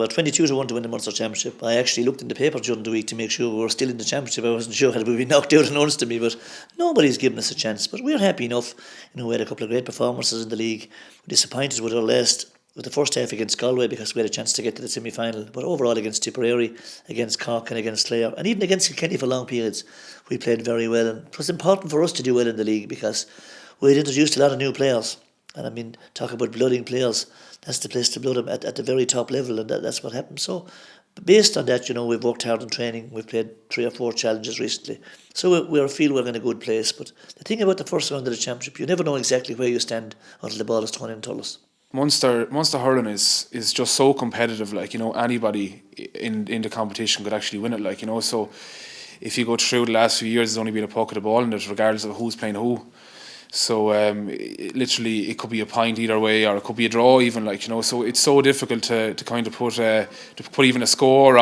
Well, 22-1 to win the Munster Championship. I actually looked in the paper during the week to make sure we were still in the Championship. I wasn't sure had we been knocked out announced to me, but nobody's given us a chance. But we're happy enough. We had a couple of great performances in the league. We're disappointed with with the first half against Galway because we had a chance to get to the semi-final. But overall against Tipperary, against Cork and against Clare, and even against Kilkenny for long periods, we played very well. And it was important for us to do well in the league because we had introduced a lot of new players. And talk about blooding players, that's the place to blood them at the very top level, and that's what happened. So, based on that, we've worked hard in training. We've played 3 or 4 challenges recently. So we feel we're in a good place. But the thing about the first round of the Championship, you never know exactly where you stand until the ball is thrown in Tullis. Munster hurling is just so competitive, anybody in the competition could actually win it, so if you go through the last few years, there's only been a pocket of ball in it, regardless of who's playing who. So literally it could be a point either way, or it could be a draw even, so it's so difficult to kind of put even a score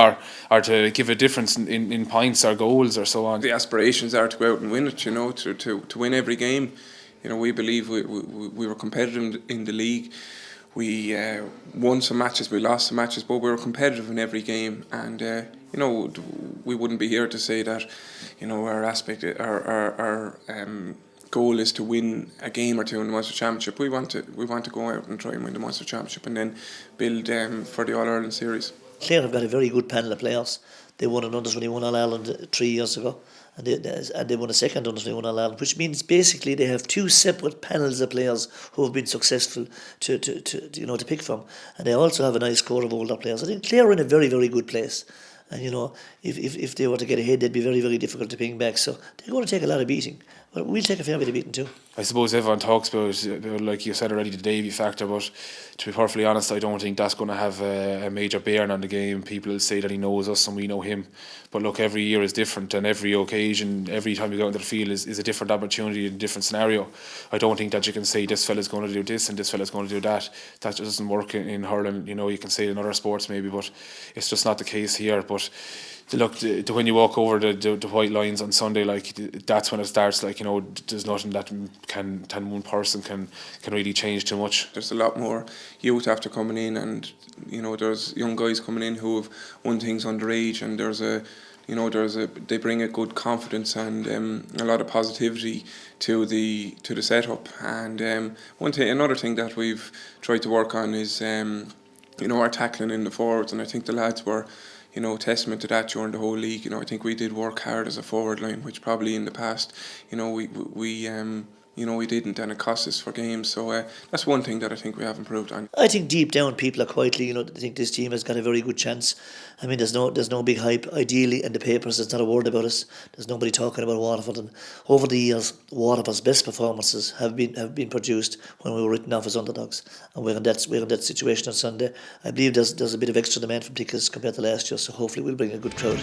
or to give a difference in points or goals or so on. The aspirations are to go out and win it, to win every game. We believe we were competitive in the league. We won some matches, we lost some matches, but we were competitive in every game. And we wouldn't be here to say that our goal is to win a game or two in the Munster Championship. We want to go out and try and win the Munster Championship and then build for the All-Ireland series. Clare have got a very good panel of players. They won an Under-21 All-Ireland 3 years ago, and they won a second Under-21 All-Ireland, which means basically they have 2 separate panels of players who have been successful to pick from, and they also have a nice core of older players. I think Clare are in a very, very good place. And if they were to get ahead, they'd be very, very difficult to ping back. So they're going to take a lot of beating. But we'll take a fair bit of beating too. I suppose everyone talks about, like you said already, the Davy factor, but to be perfectly honest, I don't think that's going to have a major bearing on the game. People will say that he knows us and we know him. But look, every year is different, and every occasion, every time you go into the field is a different opportunity, a different scenario. I don't think that you can say this fella's going to do this and this fella's going to do that. That just doesn't work in hurling. You can say it in other sports maybe, but it's just not the case here. But when you walk over the white lines on Sunday, that's when it starts. There's nothing that one person can really change too much. There's a lot more youth after coming in, and there's young guys coming in who have won things underage, and they bring a good confidence and a lot of positivity to the setup. And another thing that we've tried to work on is our tackling in the forwards, and I think the lads were testament to that during the whole league. I think we did work hard as a forward line, which probably in the past, we didn't, and it cost us for games. So that's one thing that I think we have improved on. I think deep down people are quietly, think this team has got a very good chance. There's no big hype. Ideally, in the papers, there's not a word about us. There's nobody talking about Waterford. And over the years, Waterford's best performances have been produced when we were written off as underdogs. And we're in that situation on Sunday. I believe there's a bit of extra demand from tickets compared to last year. So hopefully we'll bring a good crowd.